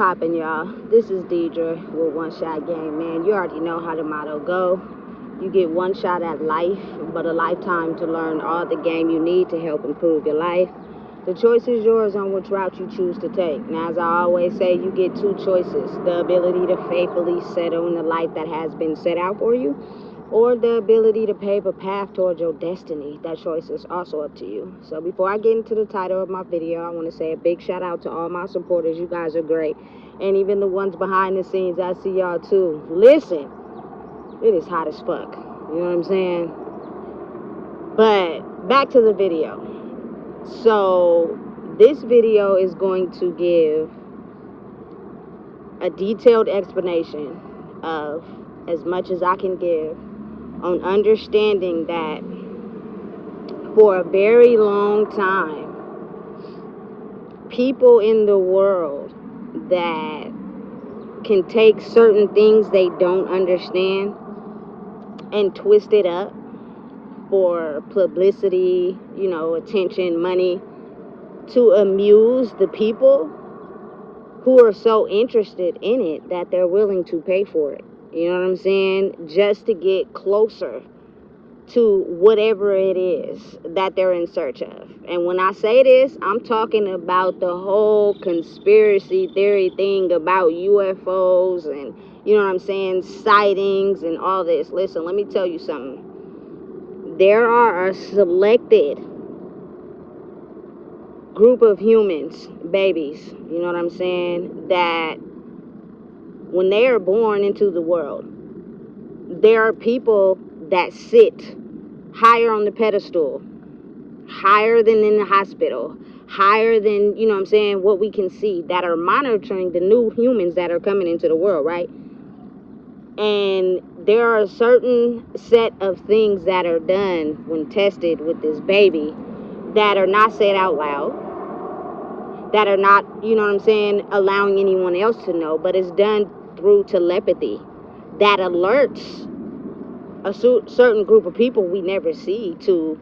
poppin', y'all? This is Deidre with One Shot Game, man. You already know how the motto go. You get one shot at life, but a lifetime to learn all the game you need to help improve your life. The choice is yours on which route you choose to take. Now, as I always say, you get two choices. The ability to faithfully settle in the life that has been set out for you, or the ability to pave a path towards your destiny. That choice is also up to you. So before I get into the title of my video, I want to say a big shout out to all my supporters. You guys are great. And even the ones behind the scenes, I see y'all too. Listen, it is hot as fuck. You know what I'm saying? But back to the video. So this video is going to give a detailed explanation of as much as I can give on understanding that for a very long time, people in the world that can take certain things they don't understand and twist it up for publicity, attention, money, to amuse the people who are so interested in it that they're willing to pay for it. You know what I'm saying? Just to get closer to whatever it is that they're in search of. And when I say this, I'm talking about the whole conspiracy theory thing about UFOs and, you know what I'm saying, sightings and all this. Listen, let me tell you something. There are a selected group of humans, babies, you know what I'm saying, that when they are born into the world, there are people that sit higher on the pedestal, higher than in the hospital, higher than, you know what I'm saying, what we can see, that are monitoring the new humans that are coming into the world, right? And there are a certain set of things that are done when tested with this baby that are not said out loud, that are not, you know what I'm saying, allowing anyone else to know, but it's done through telepathy that alerts a certain group of people we never see to,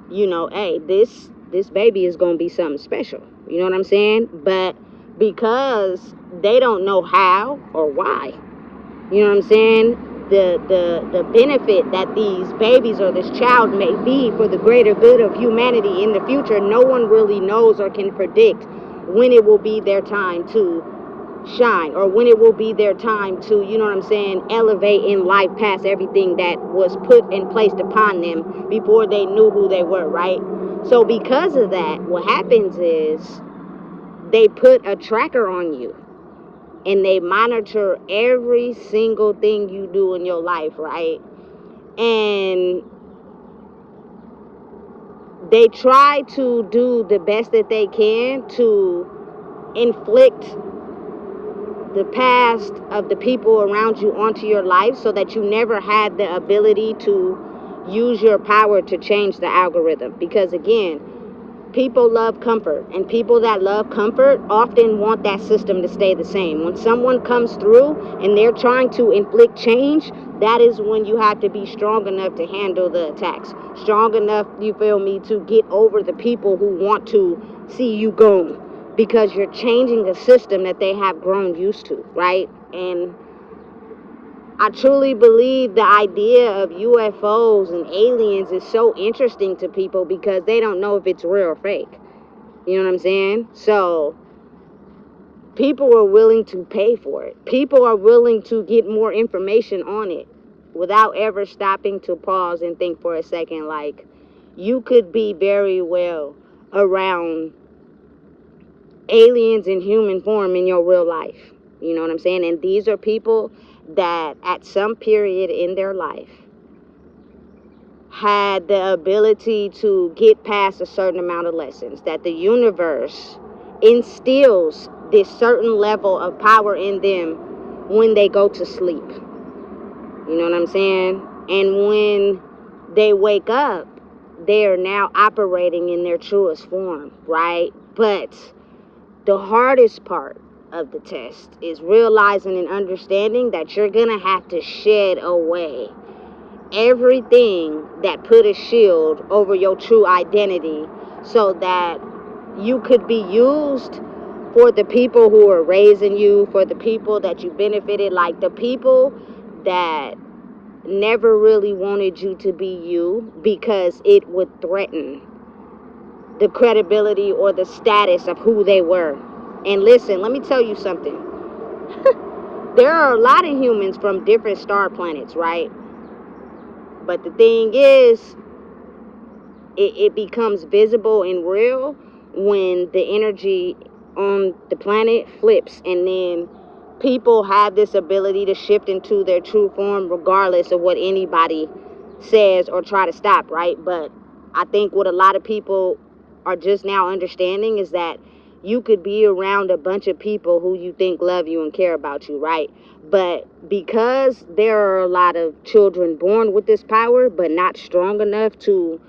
hey, this baby is going to be something special. You know what I'm saying? But because they don't know how or why, you know what I'm saying, the benefit that these babies or this child may be for the greater good of humanity in the future, no one really knows or can predict when it will be their time to shine, or when it will be their time to, you know what I'm saying, elevate in life past everything that was put and placed upon them before they knew who they were, right? So because of that, what happens is they put a tracker on you and they monitor every single thing you do in your life, right? And they try to do the best that they can to inflict the past of the people around you onto your life so that you never had the ability to use your power to change the algorithm. Because again, people love comfort, and people that love comfort often want that system to stay the same. When someone comes through and they're trying to inflict change, that is when you have to be strong enough to handle the attacks. Strong enough, you feel me, to get over the people who want to see you gone, because you're changing a system that they have grown used to, right? And I truly believe the idea of UFOs and aliens is so interesting to people because they don't know if it's real or fake. You know what I'm saying? So people are willing to pay for it. People are willing to get more information on it without ever stopping to pause and think for a second, like, you could be very well around aliens in human form in your real life. You know what I'm saying? And these are people that at some period in their life had the ability to get past a certain amount of lessons, that the universe instills this certain level of power in them when they go to sleep. You know what I'm saying? And when they wake up, they are now operating in their truest form, right? But the hardest part of the test is realizing and understanding that you're gonna have to shed away everything that put a shield over your true identity so that you could be used for the people who are raising you, for the people that you benefited, like the people that never really wanted you to be you because it would threaten the credibility or the status of who they were. And listen, let me tell you something. There are a lot of humans from different star planets, right? But the thing is, it becomes visible and real when the energy on the planet flips, and then people have this ability to shift into their true form regardless of what anybody says or try to stop, right? But I think what a lot of people are just now understanding is that you could be around a bunch of people who you think love you and care about you, right? But because there are a lot of children born with this power but not strong enough to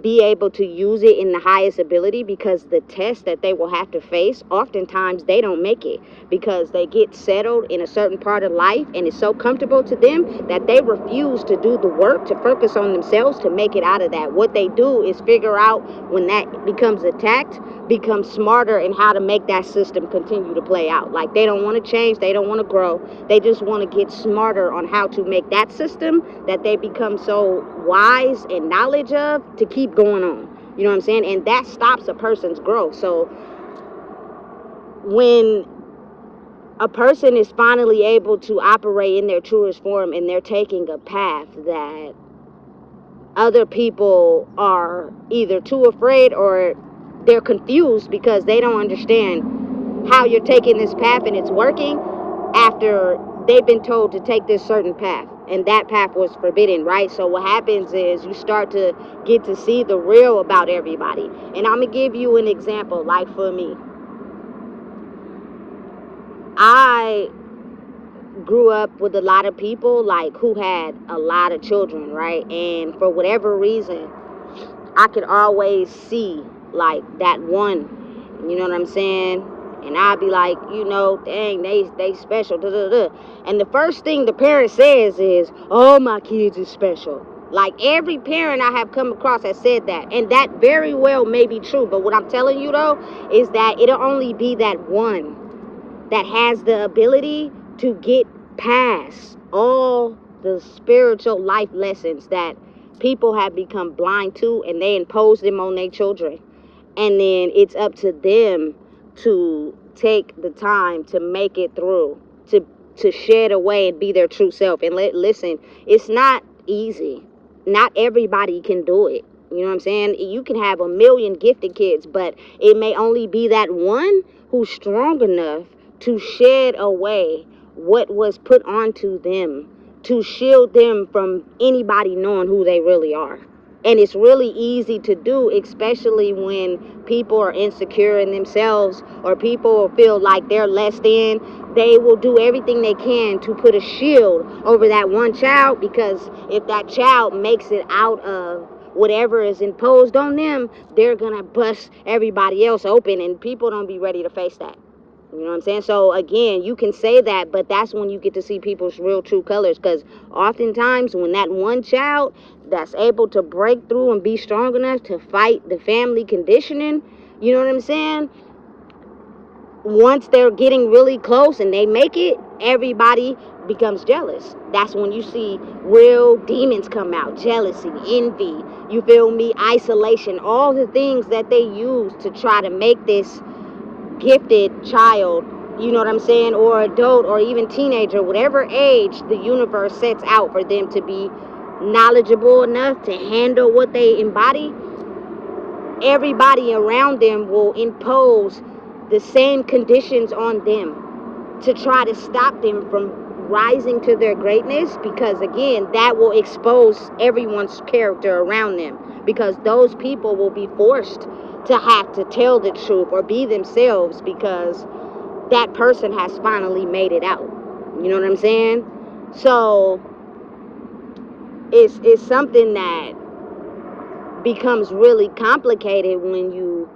be able to use it in the highest ability, because the test that they will have to face, oftentimes they don't make it because they get settled in a certain part of life and it's so comfortable to them that they refuse to do the work to focus on themselves to make it out of that. What they do is figure out when that becomes attacked, become smarter in how to make that system continue to play out. Like, they don't want to change, they don't want to grow, they just want to get smarter on how to make that system that they become so wise and knowledge of to keep going on. You know what I'm saying? And that stops a person's growth. So when a person is finally able to operate in their truest form and they're taking a path that other people are either too afraid or they're confused because they don't understand how you're taking this path and it's working after they've been told to take this certain path, and that path was forbidden, right? So what happens is you start to get to see the real about everybody. And I'm gonna give you an example. Like, for me, I grew up with a lot of people like who had a lot of children, right? And for whatever reason, I could always see like that one, you know what I'm saying? And I'd be like, you know, dang, they special, da da da. And the first thing the parent says is, "Oh, my kids is special." Like, every parent I have come across has said that, and that very well may be true. But what I'm telling you though is that it'll only be that one that has the ability to get past all the spiritual life lessons that people have become blind to, and they impose them on their children. And then it's up to them to take the time to make it through, to shed away and be their true self. And listen, it's not easy. Not everybody can do it. You know what I'm saying? You can have a million gifted kids, but it may only be that one who's strong enough to shed away what was put onto them, to shield them from anybody knowing who they really are. And it's really easy to do, especially when people are insecure in themselves or people feel like they're less than. They will do everything they can to put a shield over that one child, because if that child makes it out of whatever is imposed on them, they're gonna bust everybody else open, and people don't be ready to face that. You know what I'm saying? So again, you can say that, but that's when you get to see people's real true colors, because oftentimes when that one child that's able to break through and be strong enough to fight the family conditioning, you know what I'm saying? Once they're getting really close and they make it, everybody becomes jealous. That's when you see real demons come out. Jealousy, envy, you feel me? Isolation, all the things that they use to try to make this gifted child, you know what I'm saying, or adult or even teenager, whatever age the universe sets out for them to be knowledgeable enough to handle what they embody, everybody around them will impose the same conditions on them to try to stop them from rising to their greatness, because again, that will expose everyone's character around them, because those people will be forced to have to tell the truth or be themselves because that person has finally made it out. You know what I'm saying? So it's something that becomes really complicated when you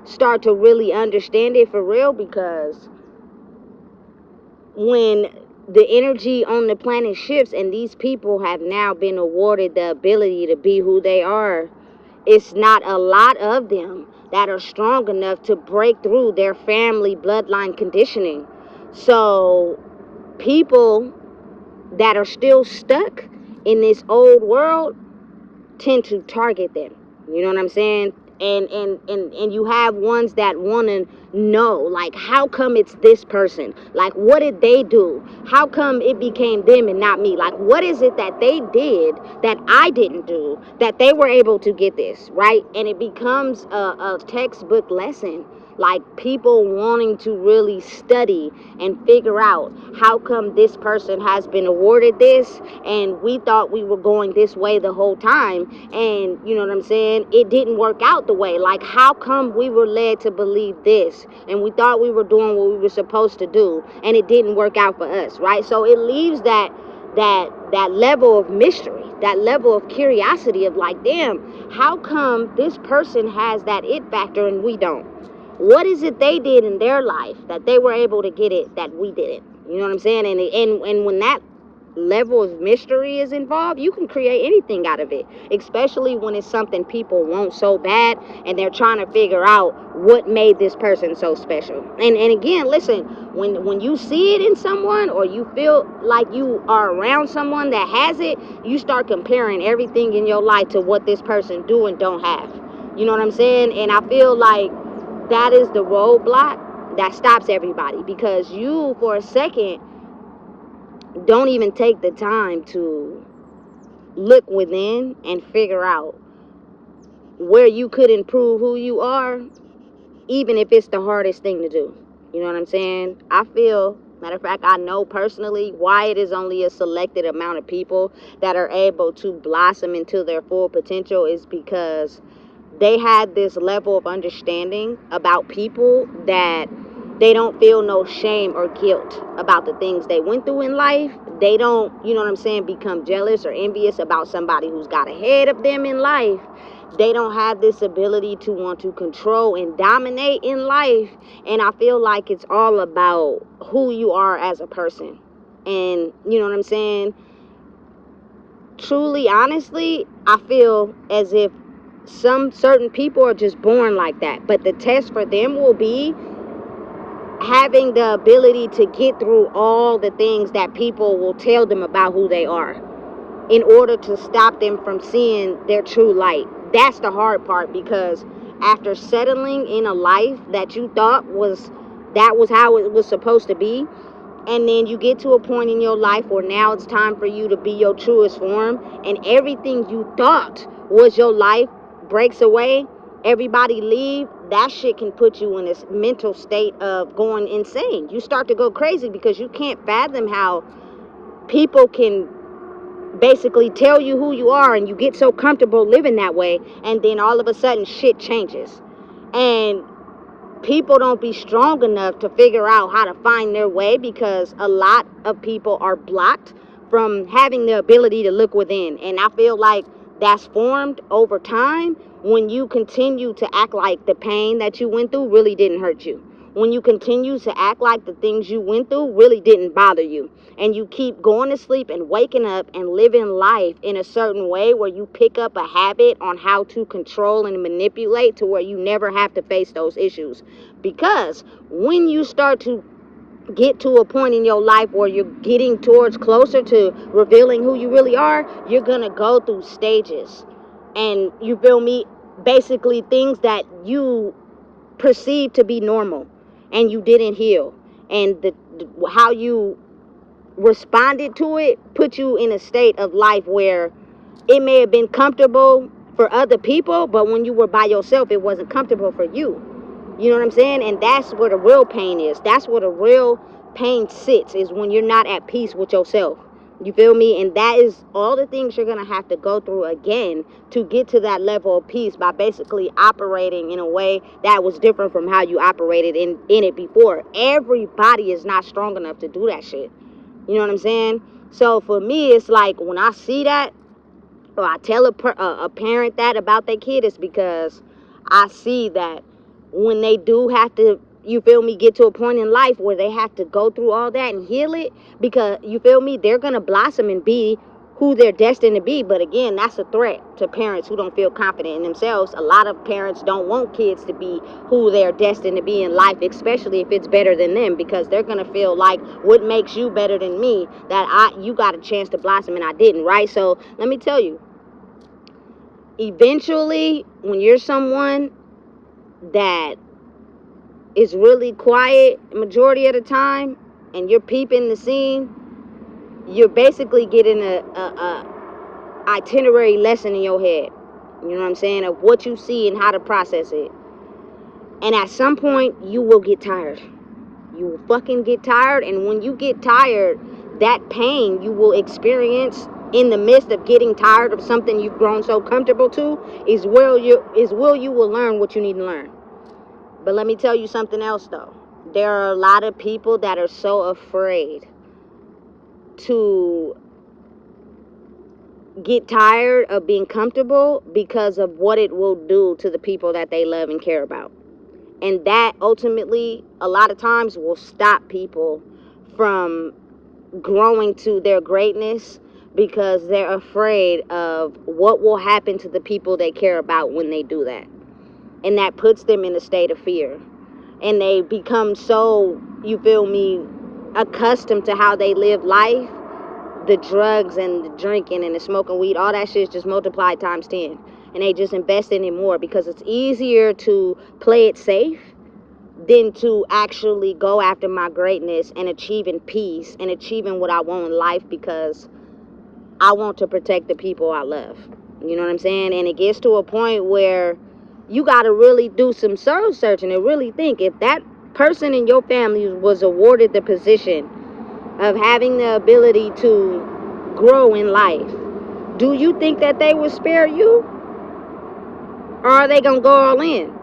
start to really understand it for real, because when the energy on the planet shifts and these people have now been awarded the ability to be who they are, it's not a lot of them that are strong enough to break through their family bloodline conditioning. So people that are still stuck in this old world tend to target them. You know what I'm saying? And you have ones that want to know, like, how come it's this person? Like, what did they do? How come it became them and not me? Like, what is it that they did that I didn't do that they were able to get this, right? And it becomes a textbook lesson. Like, people wanting to really study and figure out how come this person has been awarded this and we thought we were going this way the whole time, and you know what I'm saying, it didn't work out the way. Like, how come we were led to believe this and we thought we were doing what we were supposed to do and it didn't work out for us, right? So it leaves that level of mystery, that level of curiosity of like, damn, how come this person has that it factor and we don't? What is it they did in their life that they were able to get it that we didn't? You know what I'm saying? And when that level of mystery is involved, you can create anything out of it, especially when it's something people want so bad and they're trying to figure out what made this person so special. And again, listen, when you see it in someone or you feel like you are around someone that has it, you start comparing everything in your life to what this person do and don't have. You know what I'm saying? And I feel like that is the roadblock that stops everybody, because you, for a second, don't even take the time to look within and figure out where you could improve who you are, even if it's the hardest thing to do. You know what I'm saying? I feel, matter of fact, I know personally why it is only a selected amount of people that are able to blossom into their full potential is because they had this level of understanding about people that they don't feel no shame or guilt about the things they went through in life. They don't, you know what I'm saying, become jealous or envious about somebody who's got ahead of them in life. They don't have this ability to want to control and dominate in life. And I feel like it's all about who you are as a person. And, you know what I'm saying? Truly, honestly, I feel as if some certain people are just born like that. But the test for them will be having the ability to get through all the things that people will tell them about who they are in order to stop them from seeing their true light. That's the hard part, because after settling in a life that you thought was how it was supposed to be, and then you get to a point in your life where now it's time for you to be your truest form, and everything you thought was your life breaks away, everybody leave, that shit can put you in this mental state of going insane. You start to go crazy because you can't fathom how people can basically tell you who you are and you get so comfortable living that way, and then all of a sudden shit changes. And people don't be strong enough to figure out how to find their way, because a lot of people are blocked from having the ability to look within. And I feel like that's formed over time when you continue to act like the pain that you went through really didn't hurt you. When you continue to act like the things you went through really didn't bother you. And you keep going to sleep and waking up and living life in a certain way where you pick up a habit on how to control and manipulate to where you never have to face those issues. Because when you start to get to a point in your life where you're getting towards closer to revealing who you really are, you're gonna go through stages. And you feel me? Basically things that you perceive to be normal and you didn't heal. And how you responded to it put you in a state of life where it may have been comfortable for other people, but when you were by yourself, it wasn't comfortable for you. You know what I'm saying? And that's where the real pain is. That's where the real pain sits, is when you're not at peace with yourself. You feel me? And that is all the things you're going to have to go through again to get to that level of peace, by basically operating in a way that was different from how you operated in it before. Everybody is not strong enough to do that shit. You know what I'm saying? So for me, it's like when I see that, or I tell a parent that about their kid, it's because I see that when they do have to, you feel me, get to a point in life where they have to go through all that and heal it, because, you feel me, they're going to blossom and be who they're destined to be. But again, that's a threat to parents who don't feel confident in themselves. A lot of parents don't want kids to be who they're destined to be in life, especially if it's better than them, because they're going to feel like, what makes you better than me, that you got a chance to blossom and I didn't, right? So let me tell you, eventually, when you're someone that is really quiet majority of the time and you're peeping the scene, you're basically getting a itinerary lesson in your head, you know what I'm saying, of what you see and how to process it. And at some point you will get tired. You will fucking get tired. And when you get tired, that pain you will experience in the midst of getting tired of something you've grown so comfortable to is where you will learn what you need to learn. But let me tell you something else though. There are a lot of people that are so afraid to get tired of being comfortable because of what it will do to the people that they love and care about. And that ultimately, a lot of times, will stop people from growing to their greatness because they're afraid of what will happen to the people they care about when they do that. And that puts them in a state of fear. And they become so, you feel me, accustomed to how they live life. The drugs and the drinking and the smoking weed, all that shit is just multiplied times 10. And they just invest in it more because it's easier to play it safe than to actually go after my greatness and achieving peace and achieving what I want in life, because I want to protect the people I love. You know what I'm saying? And it gets to a point where you got to really do some soul searching and really think, if that person in your family was awarded the position of having the ability to grow in life, do you think that they would spare you? Or are they gonna go all in?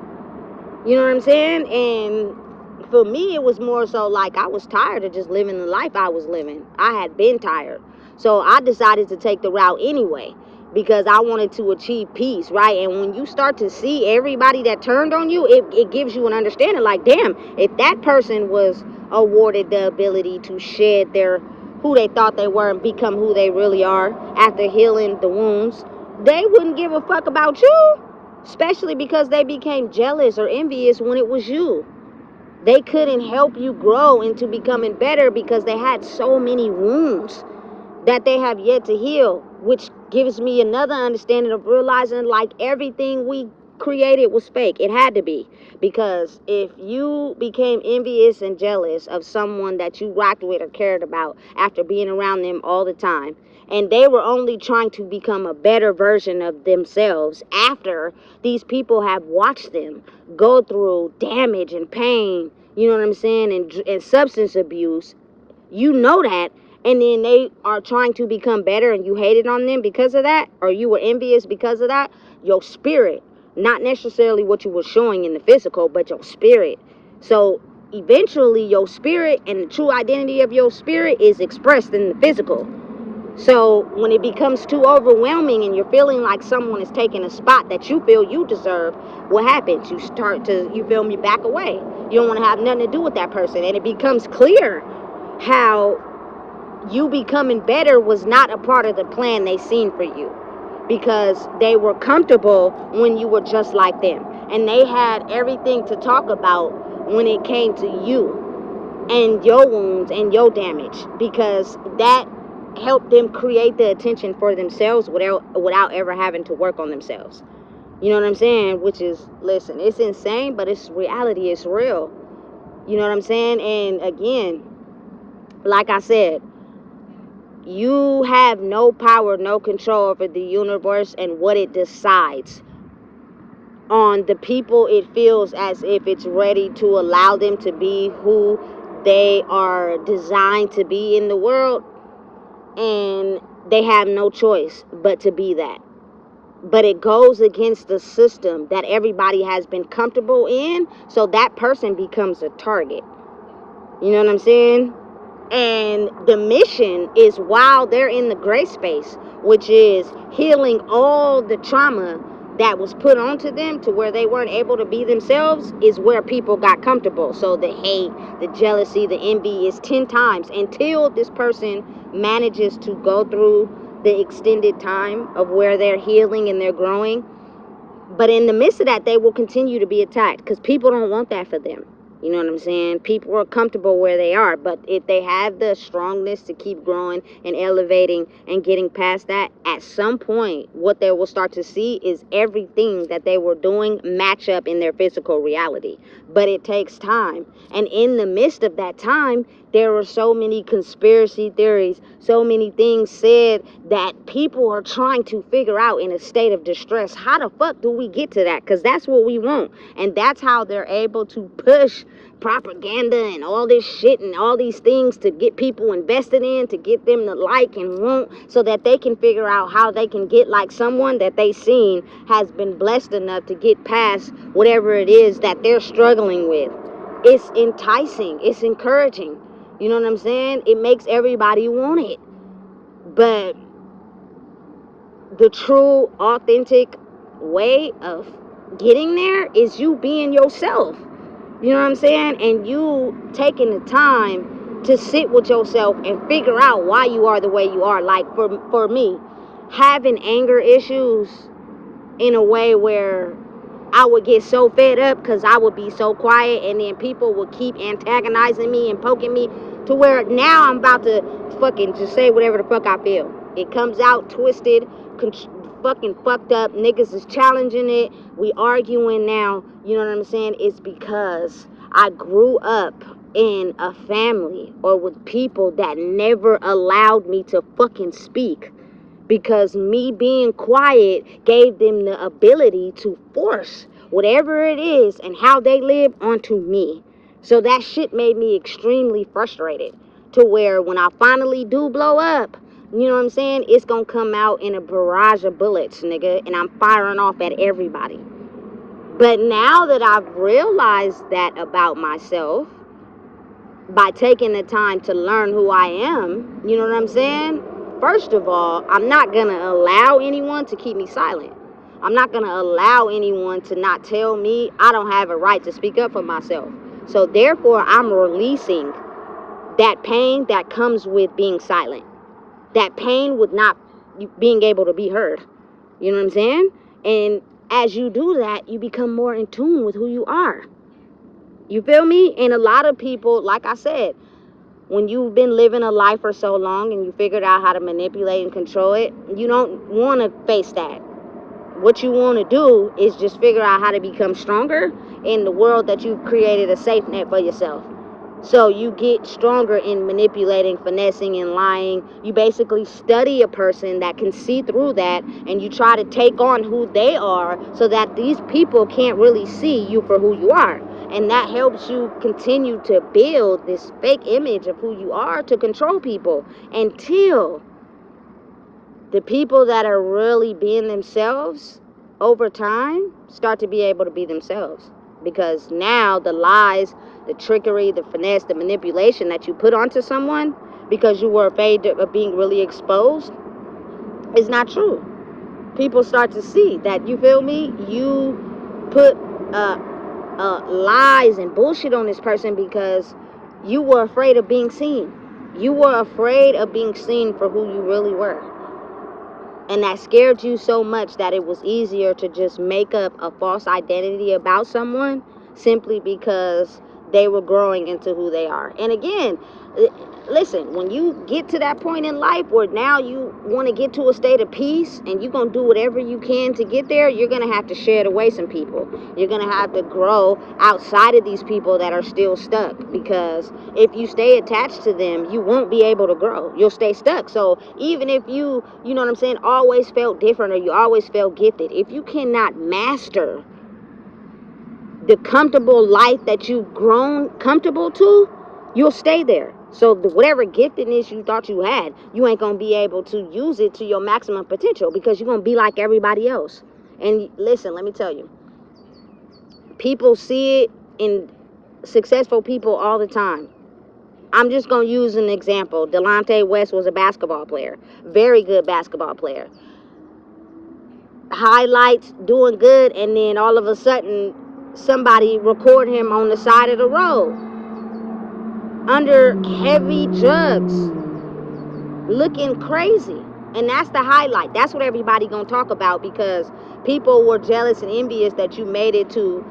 You know what I'm saying? And for me, it was more so like I was tired of just living the life I was living. I had been tired. So I decided to take the route anyway, because I wanted to achieve peace, right? And when you start to see everybody that turned on you, it gives you an understanding like, damn, if that person was awarded the ability to shed their who they thought they were and become who they really are after healing the wounds, they wouldn't give a fuck about you, especially because they became jealous or envious when it was you. They couldn't help you grow into becoming better because they had so many wounds that they have yet to heal, which gives me another understanding of realizing like everything we created was fake. It had to be, because if you became envious and jealous of someone that you rocked with or cared about after being around them all the time, and they were only trying to become a better version of themselves after these people have watched them go through damage and pain, you know what I'm saying, and substance abuse, you know that, and then they are trying to become better and you hated on them because of that, or you were envious because of that, your spirit, not necessarily what you were showing in the physical, but your spirit. So eventually your spirit and the true identity of your spirit is expressed in the physical. So when it becomes too overwhelming and you're feeling like someone is taking a spot that you feel you deserve, what happens? You start to, you feel me, back away. You don't want to have nothing to do with that person. And it becomes clear how you becoming better was not a part of the plan they seen for you, because they were comfortable when you were just like them, and they had everything to talk about when it came to you and your wounds and your damage, because that helped them create the attention for themselves without ever having to work on themselves. You know what I'm saying? Which is, listen, it's insane, but it's reality. It's real. You know what I'm saying? And again, like I said, you have no power, no control over the universe and what it decides on the people it feels as if it's ready to allow them to be who they are designed to be in the world. And they have no choice but to be that. But it goes against the system that everybody has been comfortable in, so that person becomes a target. You know what I'm saying? And the mission is, while they're in the gray space, which is healing all the trauma that was put onto them to where they weren't able to be themselves, is where people got comfortable. So the hate, the jealousy, the envy is 10 times until this person manages to go through the extended time of where they're healing and they're growing. But in the midst of that, they will continue to be attacked because people don't want that for them. You know what I'm saying? People are comfortable where they are, but if they have the strongness to keep growing and elevating and getting past that, at some point, what they will start to see is everything that they were doing match up in their physical reality. But it takes time. And in the midst of that time, there were so many conspiracy theories, so many things said that people are trying to figure out in a state of distress. How the fuck do we get to that? Because that's what we want. And that's how they're able to push propaganda and all this shit and all these things to get people invested in, to get them to like and want, so that they can figure out how they can get like someone that they seen has been blessed enough to get past whatever it is that they're struggling with. It's enticing. It's encouraging. You know what I'm saying? It makes everybody want it. But the true, authentic way of getting there is you being yourself. You know what I'm saying? And you taking the time to sit with yourself and figure out why you are the way you are. Like for me, having anger issues in a way where I would get so fed up because I would be so quiet, and then people would keep antagonizing me and poking me to where now I'm about to fucking just say whatever the fuck I feel. It comes out twisted, fucking fucked up. Niggas is challenging it. We arguing now. You know what I'm saying? It's because I grew up in a family or with people that never allowed me to fucking speak. Because me being quiet gave them the ability to force whatever it is and how they live onto me. So that shit made me extremely frustrated, to where when I finally do blow up, you know what I'm saying, it's gonna come out in a barrage of bullets, nigga, and I'm firing off at everybody. But now that I've realized that about myself, by taking the time to learn who I am, you know what I'm saying? First of all, I'm not going to allow anyone to keep me silent. I'm not going to allow anyone to not tell me I don't have a right to speak up for myself. So therefore, I'm releasing that pain that comes with being silent. That pain with not being able to be heard. You know what I'm saying? And as you do that, you become more in tune with who you are. You feel me? And a lot of people, like I said, when you've been living a life for so long and you figured out how to manipulate and control it, you don't want to face that. What you want to do is just figure out how to become stronger in the world that you've created a safe net for yourself. So you get stronger in manipulating, finessing, and lying. You basically study a person that can see through that, and you try to take on who they are so that these people can't really see you for who you are. And that helps you continue to build this fake image of who you are to control people until the people that are really being themselves over time start to be able to be themselves. Because now the lies, the trickery, the finesse, the manipulation that you put onto someone because you were afraid of being really exposed is not true. People start to see that, you feel me? You put lies and bullshit on this person because you were afraid of being seen. You were afraid of being seen for who you really were. And that scared you so much that it was easier to just make up a false identity about someone simply because they were growing into who they are. And again, listen, when you get to that point in life where now you want to get to a state of peace and you're going to do whatever you can to get there, you're going to have to shed away some people. You're going to have to grow outside of these people that are still stuck, because if you stay attached to them, you won't be able to grow. You'll stay stuck. So even if you know what I'm saying, always felt different or you always felt gifted, if you cannot master the comfortable life that you've grown comfortable to, you'll stay there. So whatever giftedness you thought you had, you ain't going to be able to use it to your maximum potential because you're going to be like everybody else. And listen, let me tell you, people see it in successful people all the time. I'm just going to use an example. Delonte West was a basketball player, very good basketball player. Highlights, doing good, and then all of a sudden somebody record him on the side of the road under heavy drugs, looking crazy. And that's the highlight. That's what everybody gonna talk about, because people were jealous and envious that you made it to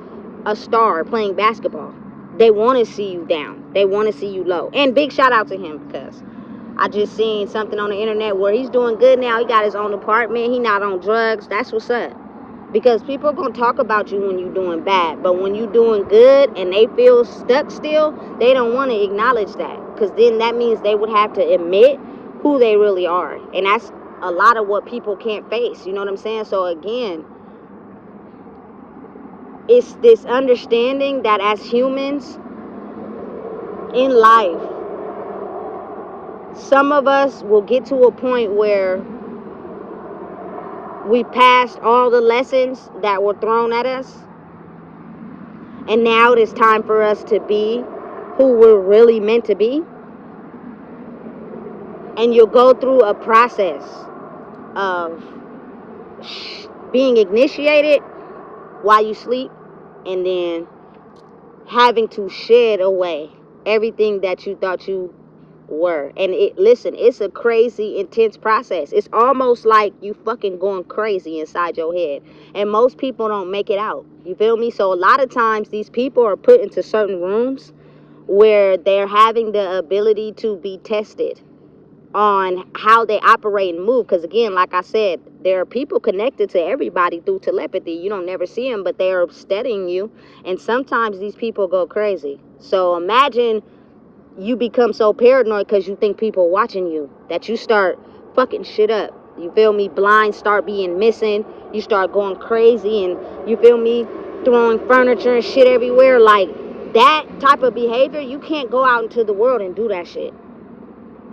a star playing basketball. They want to see you down. They want to see you low. And big shout out to him, because I just seen something on the internet where he's doing good now. He got his own apartment. He not on drugs. That's what's up. Because people are going to talk about you when you're doing bad. But when you're doing good and they feel stuck still, they don't want to acknowledge that. Because then that means they would have to admit who they really are. And that's a lot of what people can't face. You know what I'm saying? So again, it's this understanding that as humans in life, some of us will get to a point where we passed all the lessons that were thrown at us, and now it is time for us to be who we're really meant to be. And you'll go through a process of being initiated while you sleep, and then having to shed away everything that you thought you were. And it's a crazy, intense process. It's almost like you fucking going crazy inside your head, and most people don't make it out. You feel me? So a lot of times these people are put into certain rooms where they're having the ability to be tested on how they operate and move. Because again, like I said, there are people connected to everybody through telepathy. You don't never see them, but they are studying you, and sometimes these people go crazy. So imagine you become so paranoid because you think people are watching you, that you start fucking shit up. You feel me? Blinds start being missing. You start going crazy, and you feel me? Throwing furniture and shit everywhere. Like, that type of behavior, you can't go out into the world and do that shit.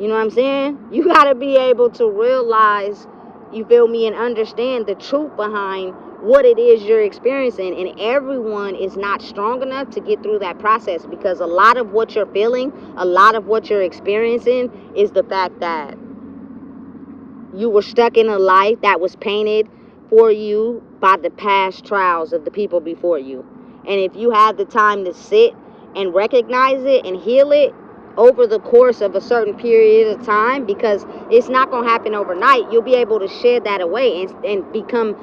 You know what I'm saying? You gotta be able to realize, you feel me, and understand the truth behind what it is you're experiencing. And everyone is not strong enough to get through that process, because a lot of what you're feeling, a lot of what you're experiencing is the fact that you were stuck in a life that was painted for you by the past trials of the people before you. And if you have the time to sit and recognize it and heal it over the course of a certain period of time, because it's not going to happen overnight, you'll be able to shed that away and become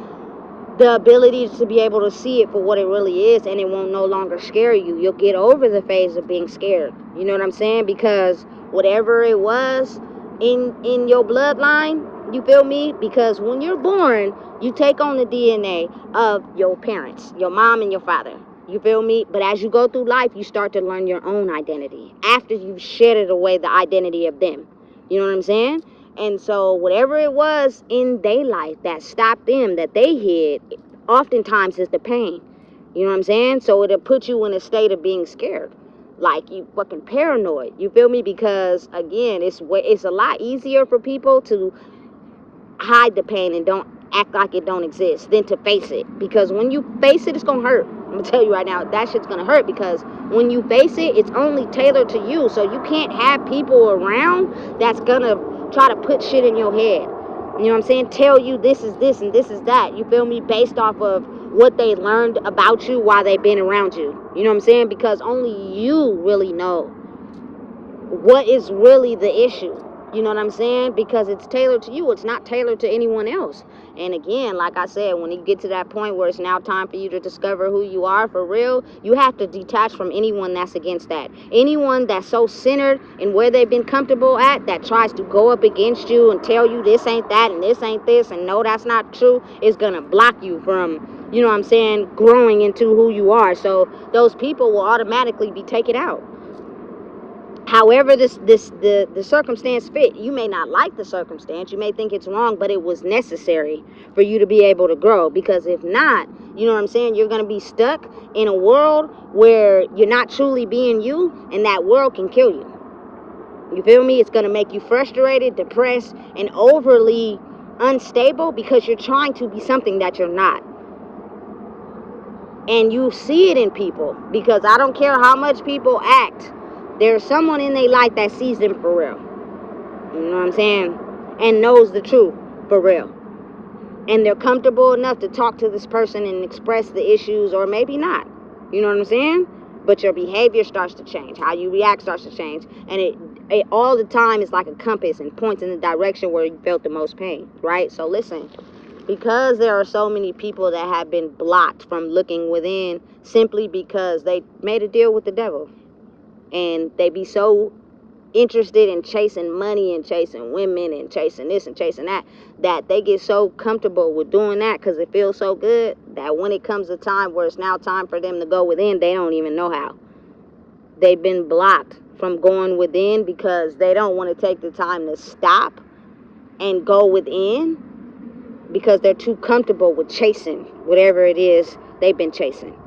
the ability to be able to see it for what it really is, and it won't no longer scare you. You'll get over the phase of being scared. You know what I'm saying? Because whatever it was in your bloodline, you feel me? Because when you're born, you take on the DNA of your parents, your mom and your father. You feel me? But as you go through life, you start to learn your own identity after you've shedded away the identity of them. You know what I'm saying? And so whatever it was in their life that stopped them, that they hid, oftentimes is the pain. You know what I'm saying? So it'll put you in a state of being scared. Like, you fucking paranoid. You feel me? Because, again, it's a lot easier for people to hide the pain and don't act like it don't exist than to face it. Because when you face it, it's gonna hurt. I'm gonna tell you right now, that shit's gonna hurt, because when you face it, it's only tailored to you. So you can't have people around that's gonna try to put shit in your head. You know what I'm saying? Tell you this is this and this is that. You feel me? Based off of what they learned about you while they've been around you. You know what I'm saying? Because only you really know what is really the issue. You know what I'm saying? Because it's tailored to you. It's not tailored to anyone else. And again, like I said, when you get to that point where it's now time for you to discover who you are for real, you have to detach from anyone that's against that. Anyone that's so centered in where they've been comfortable at, that tries to go up against you and tell you this ain't that and this ain't this and no, that's not true, is going to block you from, you know what I'm saying, growing into who you are. So those people will automatically be taken out. However the circumstance fit. You may not like the circumstance, you may think it's wrong, but it was necessary for you to be able to grow. Because if not, you know what I'm saying, you're going to be stuck in a world where you're not truly being you, and that world can kill you. You feel me? It's going to make you frustrated, depressed, and overly unstable, because you're trying to be something that you're not. And you see it in people, because I don't care how much people act, there's someone in their life that sees them for real. You know what I'm saying? And knows the truth for real. And they're comfortable enough to talk to this person and express the issues, or maybe not. You know what I'm saying? But your behavior starts to change. How you react starts to change. And all the time is like a compass and points in the direction where you felt the most pain, right? So listen, because there are so many people that have been blocked from looking within simply because they made a deal with the devil, and they be so interested in chasing money and chasing women and chasing this and chasing that, that they get so comfortable with doing that because it feels so good, that when it comes a time where it's now time for them to go within, they don't even know how. They've been blocked from going within because they don't want to take the time to stop and go within, because they're too comfortable with chasing whatever it is they've been chasing.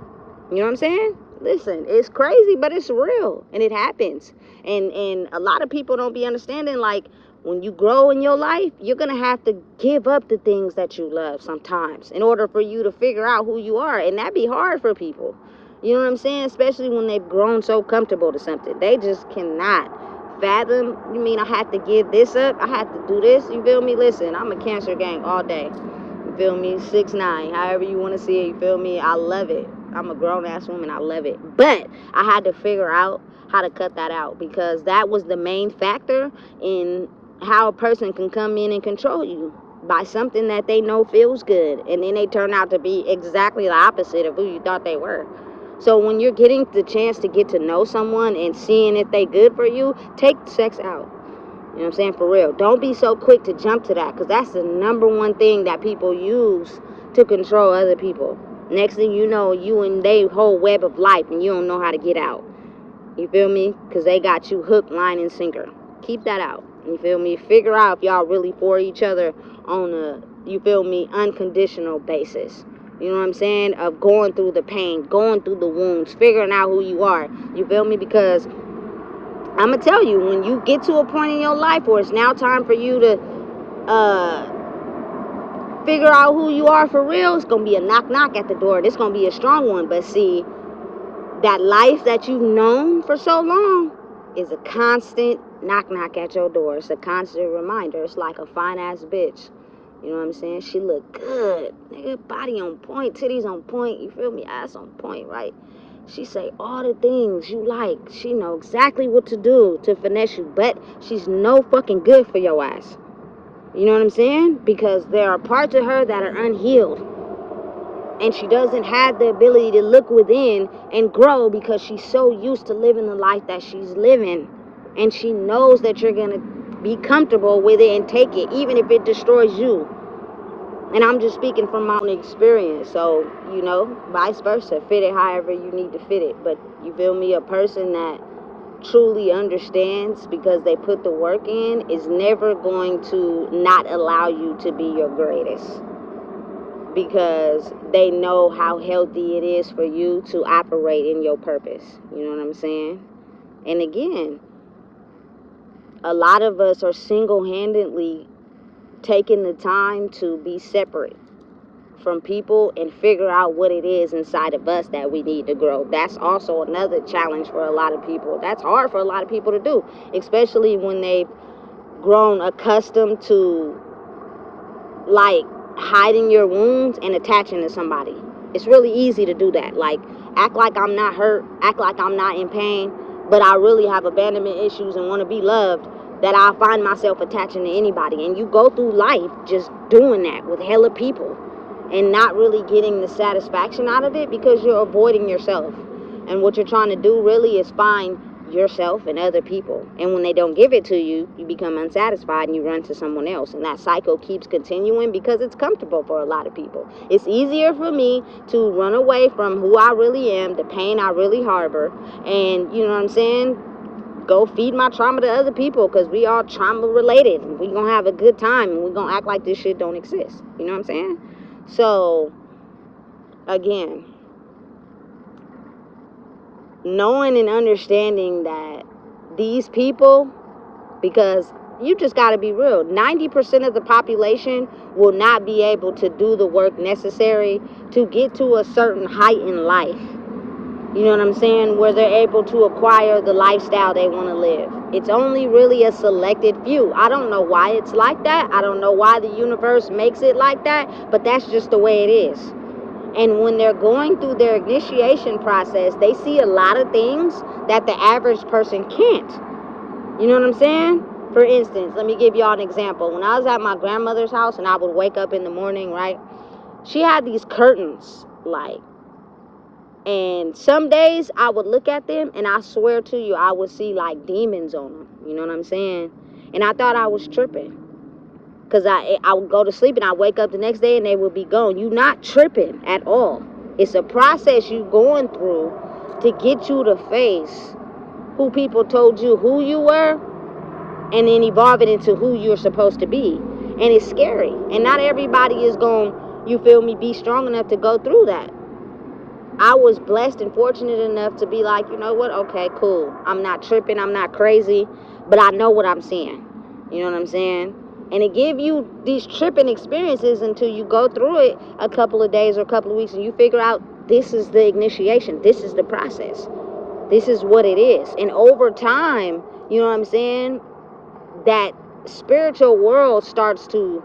You know what I'm saying? Listen, it's crazy, but it's real, and it happens. And a lot of people don't be understanding, like, when you grow in your life, you're going to have to give up the things that you love sometimes in order for you to figure out who you are, and that be hard for people. You know what I'm saying? Especially when they've grown so comfortable to something. They just cannot fathom. You mean I have to give this up? I have to do this? You feel me? Listen, I'm a Cancer gang all day. You feel me? 6'9", however you want to see it. You feel me? I love it. I'm a grown-ass woman. I love it. But I had to figure out how to cut that out, because that was the main factor in how a person can come in and control you by something that they know feels good, and then they turn out to be exactly the opposite of who you thought they were. So when you're getting the chance to get to know someone and seeing if they good for you, take sex out. You know what I'm saying? For real. Don't be so quick to jump to that, because that's the number one thing that people use to control other people. Next thing you know, you in their whole web of life, and you don't know how to get out. You feel me? Because they got you hook, line, and sinker. Keep that out. You feel me? Figure out if y'all really for each other on a, you feel me, unconditional basis. You know what I'm saying? Of going through the pain, going through the wounds, figuring out who you are. You feel me? Because I'm going to tell you, when you get to a point in your life where it's now time for you to figure out who you are for real, it's going to be a knock at the door. It's going to be a strong one. But see, that life that you've known for so long is a constant knock at your door. It's a constant reminder. It's like a fine-ass bitch. You know what I'm saying? She look good. Nigga, body on point, titties on point, you feel me? Ass on point, right? She say all the things you like. She know exactly what to do to finesse you, but she's no fucking good for your ass. You know what I'm saying? Because there are parts of her that are unhealed. And she doesn't have the ability to look within and grow because she's so used to living the life that she's living. And she knows that you're going to be comfortable with it and take it, even if it destroys you. And I'm just speaking from my own experience. So, you know, vice versa. Fit it however you need to fit it. But you feel me? A person that truly understands because they put the work in is never going to not allow you to be your greatest. Because they know how healthy it is for you to operate in your purpose. You know what I'm saying? And again, a lot of us are single-handedly taking the time to be separate from people and figure out what it is inside of us that we need to grow. That's also another challenge for a lot of people. That's hard for a lot of people to do, especially when they've grown accustomed to, like, hiding your wounds and attaching to somebody. It's really easy to do that. Like, act like I'm not hurt, act like I'm not in pain, but I really have abandonment issues and want to be loved, that I find myself attaching to anybody. And you go through life just doing that with hella people and not really getting the satisfaction out of it because you're avoiding yourself. And what you're trying to do really is find yourself and other people. And when they don't give it to you, you become unsatisfied and you run to someone else. And that cycle keeps continuing because it's comfortable for a lot of people. It's easier for me to run away from who I really am, the pain I really harbor, and, you know what I'm saying, go feed my trauma to other people, because we all trauma related, and we gonna have a good time, and we gonna act like this shit don't exist. You know what I'm saying? So, again, knowing and understanding that these people, because you just got to be real, 90% of the population will not be able to do the work necessary to get to a certain height in life. You know what I'm saying? Where they're able to acquire the lifestyle they want to live. It's only really a selected few. I don't know why it's like that. I don't know why the universe makes it like that, but that's just the way it is. And when they're going through their initiation process, they see a lot of things that the average person can't. You know what I'm saying? For instance, let me give y'all an example. When I was at my grandmother's house and I would wake up in the morning, right? She had these curtains, like, and some days I would look at them and I swear to you, I would see like demons on them. You know what I'm saying? And I thought I was tripping. Because I would go to sleep and I wake up the next day and they would be gone. You not tripping at all. It's a process you going through to get you to face who people told you who you were, and then evolve it into who you're supposed to be. And it's scary. And not everybody is going, you feel me, be strong enough to go through that. I was blessed and fortunate enough to be like, you know what, okay, cool. I'm not tripping, I'm not crazy, but I know what I'm seeing. You know what I'm saying? And it give you these tripping experiences until you go through it a couple of days or a couple of weeks and you figure out this is the initiation, this is the process, this is what it is. And over time, you know what I'm saying, that spiritual world starts to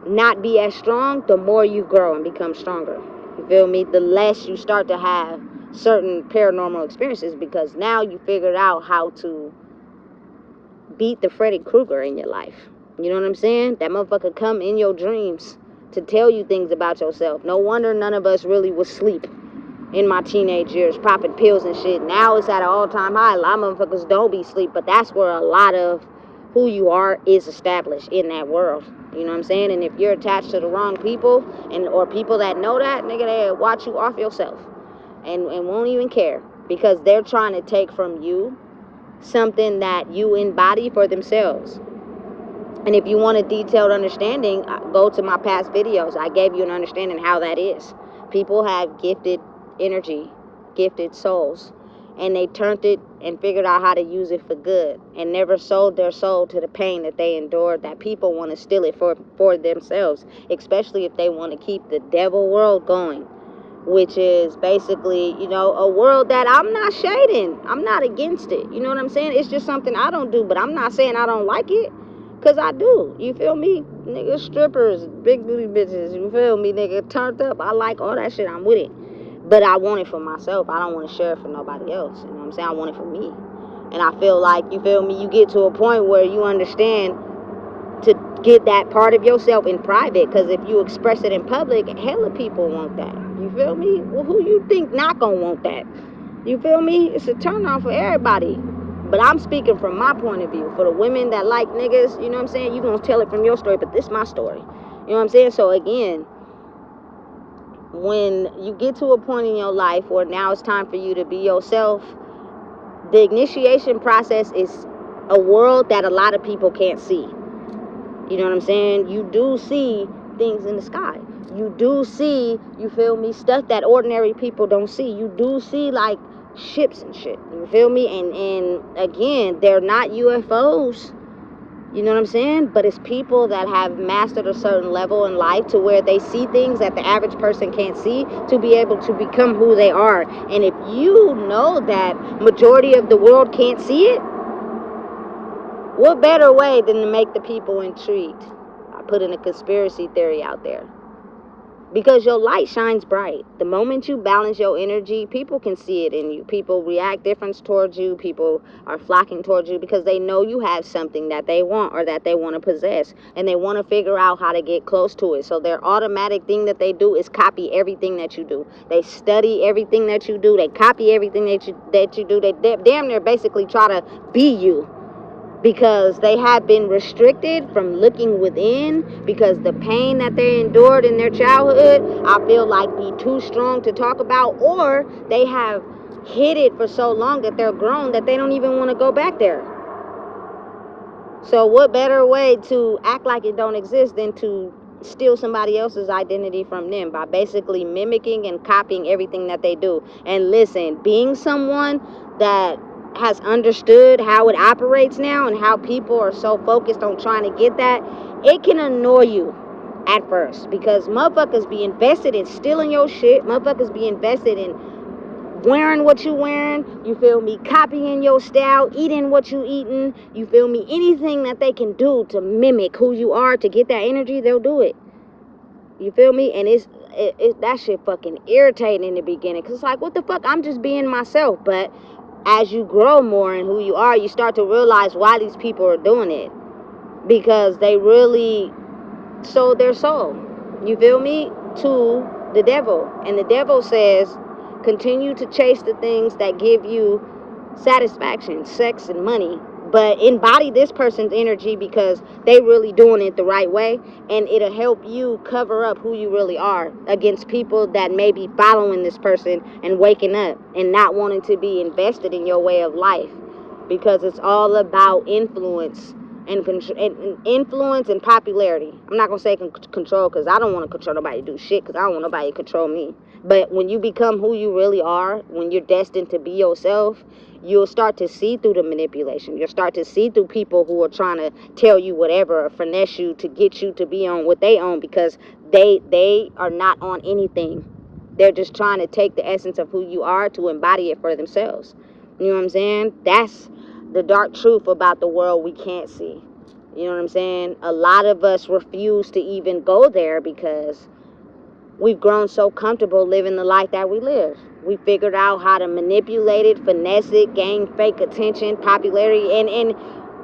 not be as strong the more you grow and become stronger. You feel me? The less you start to have certain paranormal experiences, because now you figured out how to beat the Freddy Krueger in your life. You know what I'm saying? That motherfucker come in your dreams to tell you things about yourself. No wonder none of us really was asleep in my teenage years, popping pills and shit. Now it's at an all-time high. A lot of motherfuckers don't be asleep, but that's where a lot of who you are is established in that world. You know what I'm saying? And if you're attached to the wrong people, and or people that know that, nigga, they watch you off yourself and won't even care, because they're trying to take from you something that you embody for themselves. And if you want a detailed understanding, go to my past videos. I gave you an understanding how that is. People have gifted energy, gifted souls, and they turned it and figured out how to use it for good, and never sold their soul to the pain that they endured, that people want to steal it for themselves, especially if they want to keep the devil world going, which is basically, you know, a world that I'm not shading. I'm not against it. You know what I'm saying? It's just something I don't do, but I'm not saying I don't like it, because I do. You feel me? Nigga, strippers, big booty bitches, you feel me? Nigga, turned up. I like all that shit. I'm with it. But I want it for myself. I don't want to share it for nobody else. You know what I'm saying? I want it for me. And I feel like, you feel me, you get to a point where you understand to get that part of yourself in private. Because if you express it in public, hella people want that. You feel me? Well, who you think not gonna want that? You feel me? It's a turn on for everybody. But I'm speaking from my point of view. For the women that like niggas, you know what I'm saying? You gonna tell it from your story, but this is my story. You know what I'm saying? So again, when you get to a point in your life where now it's time for you to be yourself, the initiation process is a world that a lot of people can't see. You know what I'm saying? You do see things in the sky. You do see, you feel me, stuff that ordinary people don't see. You do see like ships and shit. You feel me? And again, they're not UFOs. You know what I'm saying? But it's people that have mastered a certain level in life to where they see things that the average person can't see, to be able to become who they are. And if you know that majority of the world can't see it, what better way than to make the people intrigued? I put in a conspiracy theory out there. Because your light shines bright. The moment you balance your energy, people can see it in you. People react different towards you. People are flocking towards you because they know you have something that they want or that they want to possess. And they want to figure out how to get close to it. So their automatic thing that they do is copy everything that you do. They study everything that you do. They copy everything that you do. They damn near basically try to be you, because they have been restricted from looking within, because the pain that they endured in their childhood, I feel like, be too strong to talk about, or they have hid it for so long that they're grown that they don't even want to go back there. So what better way to act like it don't exist than to steal somebody else's identity from them by basically mimicking and copying everything that they do. And listen, being someone that has understood how it operates now and how people are so focused on trying to get that, it can annoy you at first, because motherfuckers be invested in stealing your shit. Motherfuckers be invested in wearing what you wearing, you feel me, copying your style, eating what you eating, you feel me, anything that they can do to mimic who you are, to get that energy, they'll do it. You feel me? And it's that shit fucking irritating in the beginning, because it's like, what the fuck, I'm just being myself. But as you grow more in who you are, you start to realize why these people are doing it. Because they really sold their soul, you feel me, to the devil. And the devil says, continue to chase the things that give you satisfaction, sex and money, but embody this person's energy because they really doing it the right way, and it'll help you cover up who you really are against people that may be following this person and waking up and not wanting to be invested in your way of life, because it's all about influence and influence and popularity. I'm not gonna say control, because I don't want to control nobody to do shit, because I don't want nobody to control me. But when you become who you really are, when you're destined to be yourself, you'll start to see through the manipulation. You'll start to see through people who are trying to tell you whatever or finesse you to get you to be on what they own, because they are not on anything. They're just trying to take the essence of who you are to embody it for themselves. You know what I'm saying? That's the dark truth about the world we can't see. You know what I'm saying? A lot of us refuse to even go there because we've grown so comfortable living the life that we live. We figured out how to manipulate it, finesse it, gain fake attention, popularity, and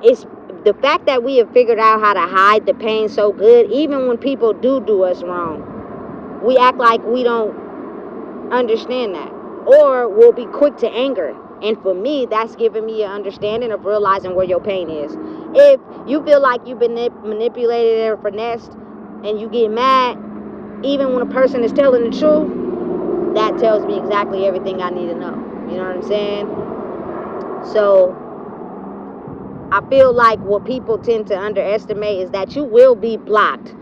it's the fact that we have figured out how to hide the pain so good. Even when people do us wrong, we act like we don't understand that, or we'll be quick to anger. And for me, that's giving me an understanding of realizing where your pain is. If you feel like you've been manipulated or finessed and you get mad even when a person is telling the truth, that tells me exactly everything I need to know. You know what I'm saying? So I feel like what people tend to underestimate is that you will be blocked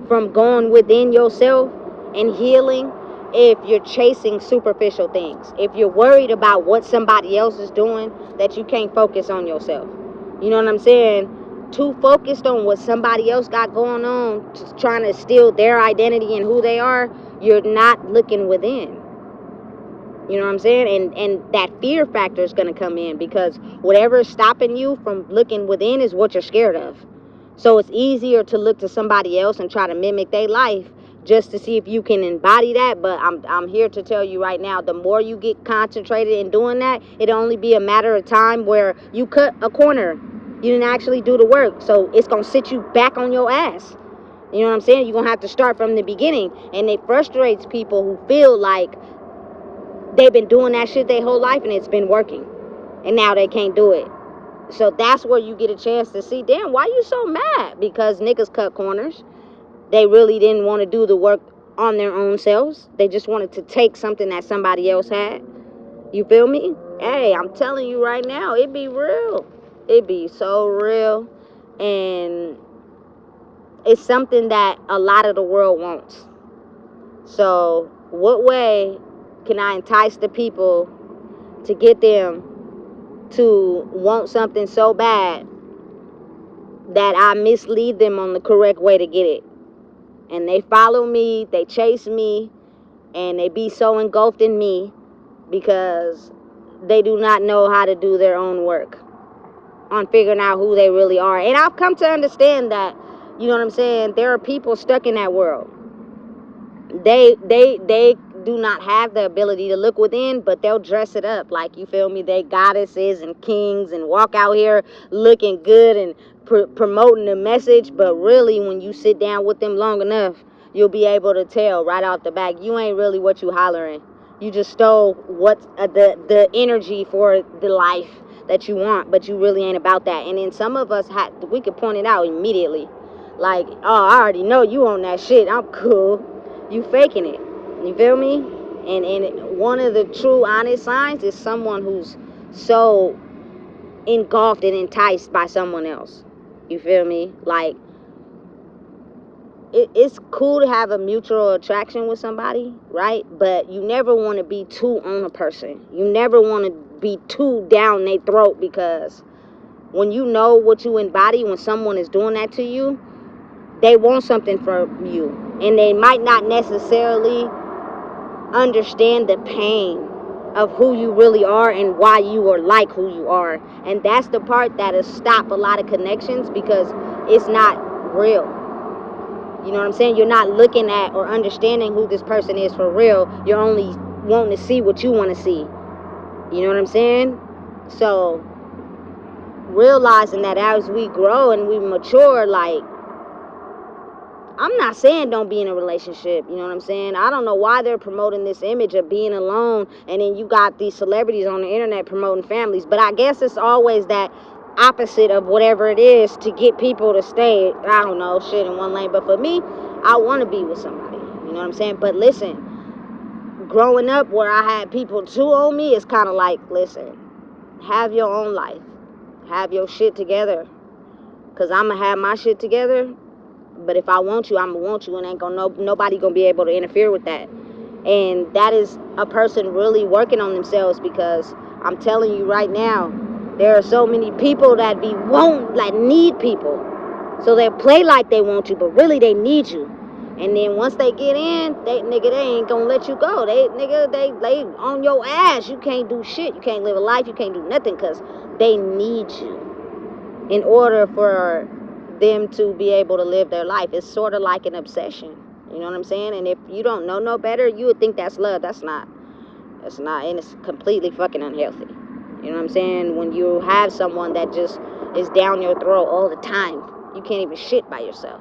from going within yourself and healing if you're chasing superficial things. If you're worried about what somebody else is doing, that you can't focus on yourself. You know what I'm saying? Too focused on what somebody else got going on, just trying to steal their identity and who they are, you're not looking within. You know what I'm saying? And that fear factor is going to come in, because whatever is stopping you from looking within is what you're scared of. So it's easier to look to somebody else and try to mimic their life just to see if you can embody that. But I'm here to tell you right now, the more you get concentrated in doing that, it'll only be a matter of time where you cut a corner. You didn't actually do the work. So it's going to sit you back on your ass. You know what I'm saying? You're going to have to start from the beginning. And it frustrates people who feel like they've been doing that shit their whole life and it's been working, and now they can't do it. So that's where you get a chance to see, damn, why you so mad? Because niggas cut corners. They really didn't want to do the work on their own selves. They just wanted to take something that somebody else had. You feel me? Hey, I'm telling you right now, it be real. It be so real. And it's something that a lot of the world wants. So what way can I entice the people to get them to want something so bad that I mislead them on the correct way to get it? And they follow me, they chase me, and they be so engulfed in me because they do not know how to do their own work on figuring out who they really are. And I've come to understand that, you know what I'm saying, there are people stuck in that world. They do not have the ability to look within, but they'll dress it up like, you feel me, they goddesses and kings and walk out here looking good and promoting the message. But really, when you sit down with them long enough, you'll be able to tell right off the back, you ain't really what you hollering. You just stole what's the energy for the life that you want, but you really ain't about that. And then some of us we could point it out immediately, like, oh, I already know you on that shit, I'm cool. You faking it. You feel me? And one of the true honest signs is someone who's so engulfed and enticed by someone else. You feel me? Like, it's cool to have a mutual attraction with somebody, right? But you never want to be too on a person. You never want to be too down their throat, because when you know what you embody, when someone is doing that to you, they want something from you. And they might not necessarily understand the pain of who you really are and why you are like who you are. And that's the part that'll stop a lot of connections, because it's not real. You know what I'm saying? You're not looking at or understanding who this person is for real. You're only wanting to see what you want to see. You know what I'm saying? So realizing that as we grow and we mature, like, I'm not saying don't be in a relationship, you know what I'm saying? I don't know why they're promoting this image of being alone, and then you got these celebrities on the internet promoting families. But I guess it's always that opposite of whatever it is to get people to stay, I don't know, shit in one lane. But for me, I want to be with somebody, you know what I'm saying? But listen, growing up where I had people too on me, it's kind of like, listen, have your own life. Have your shit together. Because I'm going to have my shit together. But if I want you, I'm going to want you. And ain't gonna nobody going to be able to interfere with that. And that is a person really working on themselves. Because I'm telling you right now, there are so many people that need people. So they play like they want you, but really they need you. And then once they get in, they ain't gonna let you go. They on your ass. You can't do shit. You can't live a life. You can't do nothing because they need you in order for them to be able to live their life. It's sort of like an obsession. You know what I'm saying? And if you don't know no better, you would think that's love. That's not. That's not. And it's completely fucking unhealthy. You know what I'm saying? When you have someone that just is down your throat all the time, you can't even shit by yourself.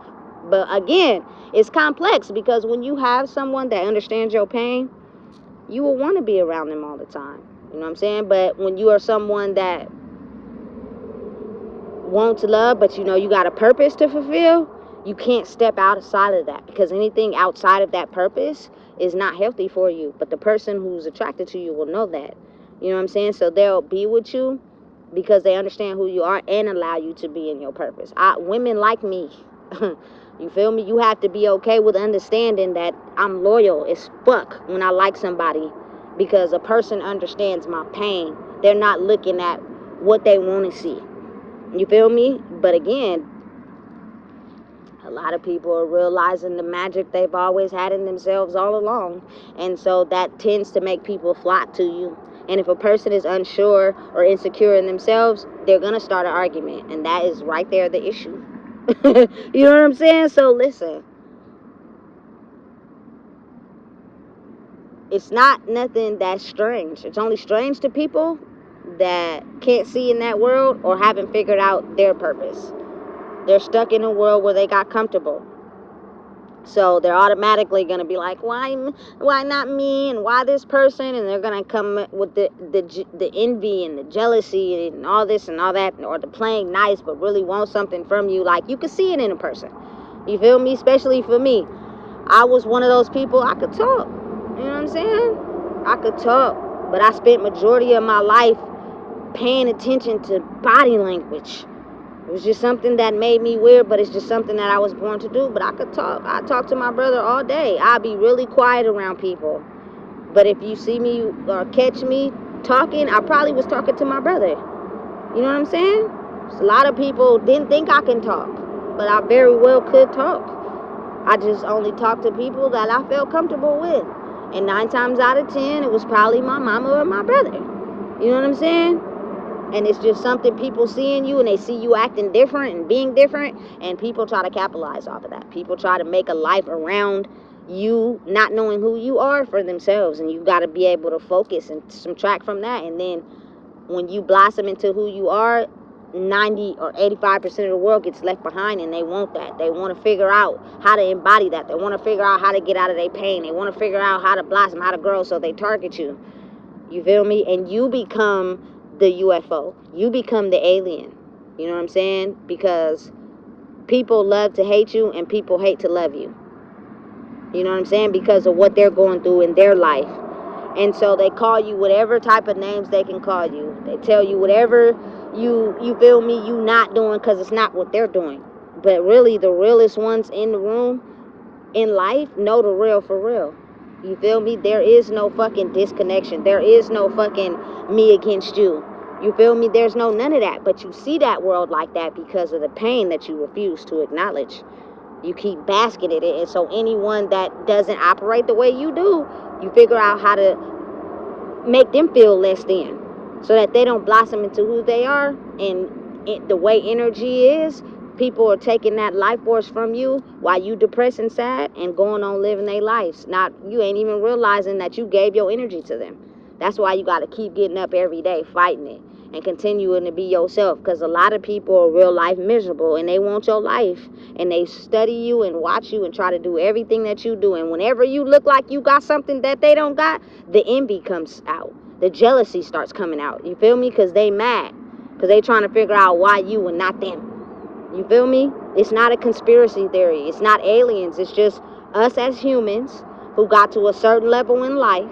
But again, it's complex because when you have someone that understands your pain, you will want to be around them all the time. You know what I'm saying? But when you are someone that wants love, but you know you got a purpose to fulfill, you can't step outside of that because anything outside of that purpose is not healthy for you. But the person who's attracted to you will know that. You know what I'm saying? So they'll be with you because they understand who you are and allow you to be in your purpose. Women like me. You feel me? You have to be okay with understanding that I'm loyal as fuck when I like somebody because a person understands my pain. They're not looking at what they want to see. You feel me? But again, a lot of people are realizing the magic they've always had in themselves all along. And so that tends to make people flock to you. And if a person is unsure or insecure in themselves, they're going to start an argument. And that is right there the issue. You know what I'm saying? So listen, it's not nothing that's strange. It's only strange to people that can't see in that world or haven't figured out their purpose. They're stuck in a world where they got comfortable. So they're automatically going to be like, why not me, and why this person? And they're going to come with the envy and the jealousy and all this and all that, or the playing nice but really want something from you. Like, you can see it in a person. You feel me? Especially for me. I was one of those people, I could talk. You know what I'm saying? I could talk. But I spent majority of my life paying attention to body language. It was just something that made me weird, but it's just something that I was born to do. But I could talk. I talk to my brother all day. I'll be really quiet around people. But if you see me or catch me talking, I probably was talking to my brother. You know what I'm saying? So a lot of people didn't think I can talk, but I very well could talk. I just only talked to people that I felt comfortable with. And 9 times out of 10, it was probably my mama or my brother. You know what I'm saying? And it's just something people see in you, and they see you acting different and being different, and people try to capitalize off of that. People try to make a life around you not knowing who you are for themselves, and you got to be able to focus and subtract from that. And then when you blossom into who you are, 90 or 85% of the world gets left behind, and they want that. They want to figure out how to embody that. They want to figure out how to get out of their pain. They want to figure out how to blossom, how to grow, so they target you. You feel me? And you become the UFO. You become the alien. You know what I'm saying? Because people love to hate you and people hate to love you. You know what I'm saying? Because of what they're going through in their life. And so they call you whatever type of names they can call you. They tell you whatever you feel me, you not doing because it's not what they're doing. But really, the realest ones in the room in life know the real for real. You feel me? There is no fucking disconnection. There is no fucking me against you. You feel me? There's no none of that. But you see that world like that because of the pain that you refuse to acknowledge. You keep basking in it. And so anyone that doesn't operate the way you do, you figure out how to make them feel less than, so that they don't blossom into who they are. And the way energy is, people are taking that life force from you while you depressed and sad and going on living their lives. Not, you ain't even realizing that you gave your energy to them. That's why you got to keep getting up every day, fighting it. and continuing to be yourself, because a lot of people are real life miserable and they want your life, and they study you and watch you and try to do everything that you do, and whenever you look like you got something that they don't got, the envy comes out, the jealousy starts coming out, you feel me? Because they mad, because they trying to figure out why you and not them. You feel me? It's not a conspiracy theory. It's not aliens. It's just us as humans who got to a certain level in life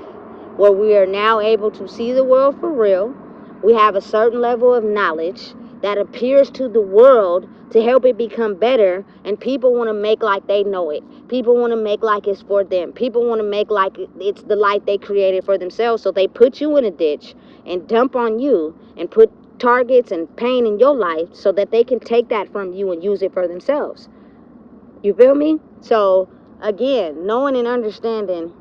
where we are now able to see the world for real. We have a certain level of knowledge that appears to the world to help it become better, and people want to make like they know it. People want to make like it's for them. People want to make like it's the life they created for themselves, so they put you in a ditch and dump on you and put targets and pain in your life so that they can take that from you and use it for themselves. You feel me? So again, knowing and understanding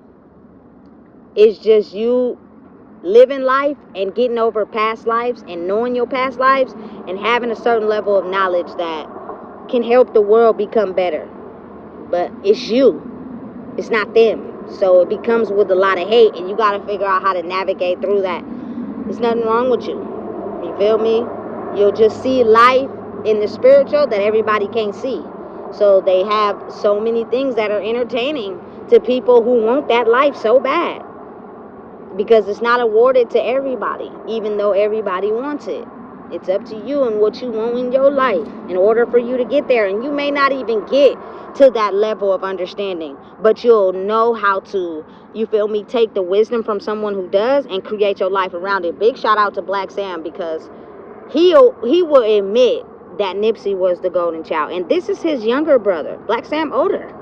is just you living life and getting over past lives and knowing your past lives and having a certain level of knowledge that can help the world become better. But it's you, it's not them. So it becomes with a lot of hate, and you got to figure out how to navigate through that. There's nothing wrong with you. You feel me? You'll just see life in the spiritual that everybody can't see. So they have so many things that are entertaining to people who want that life so bad, because it's not awarded to everybody, even though everybody wants it. It's up to you and what you want in your life in order for you to get there. And you may not even get to that level of understanding, but you'll know how to, you feel me, take the wisdom from someone who does and create your life around it. Big shout out to Black Sam, because he will admit that Nipsey was the golden child. And this is his younger brother. Black Sam older.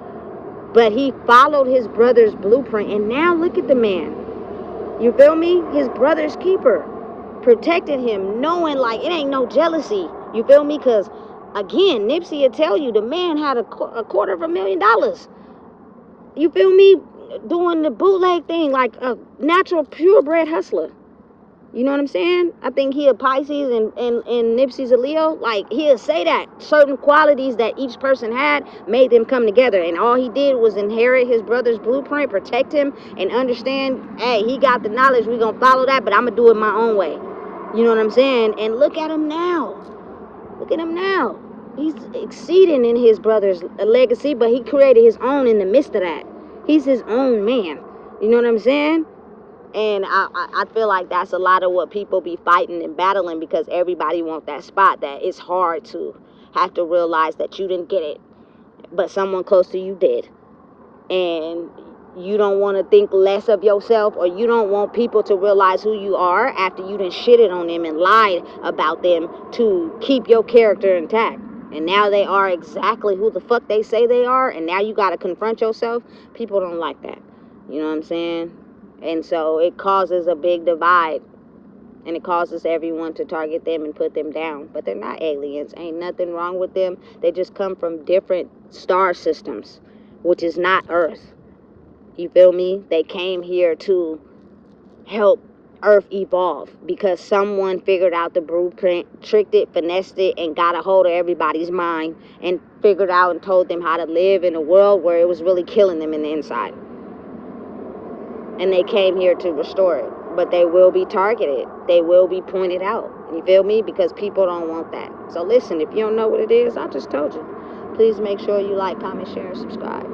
But he followed his brother's blueprint, and now look at the man. You feel me? His brother's keeper. Protected him, knowing like it ain't no jealousy. You feel me? Because again, Nipsey will tell you the man had a $250,000. You feel me? Doing the bootleg thing like a natural purebred hustler. You know what I'm saying? I think he a Pisces and Nipsey's a Leo. Like, he'll say that certain qualities that each person had made them come together. And all he did was inherit his brother's blueprint, protect him, and understand, hey, he got the knowledge, we gonna follow that, but I'm gonna do it my own way. You know what I'm saying? And look at him now. Look at him now. He's exceeding in his brother's legacy, but he created his own in the midst of that. He's his own man. You know what I'm saying? And I feel like that's a lot of what people be fighting and battling, because everybody wants that spot, that it's hard to have to realize that you didn't get it, but someone close to you did. And you don't want to think less of yourself, or you don't want people to realize who you are after you done shitted on them and lied about them to keep your character intact. And now they are exactly who the fuck they say they are, and now you got to confront yourself. People don't like that. You know what I'm saying? And so it causes a big divide, and it causes everyone to target them and put them down. But they're not aliens. Ain't nothing wrong with them. They just come from different star systems, which is not Earth. You feel me? They came here to help Earth evolve, because someone figured out the blueprint, tricked it, finessed it, and got a hold of everybody's mind and figured out and told them how to live in a world where it was really killing them in the inside. And they came here to restore it. But they will be targeted. They will be pointed out. You feel me? Because people don't want that. So listen, if you don't know what it is, I just told you. Please make sure you like, comment, share, and subscribe.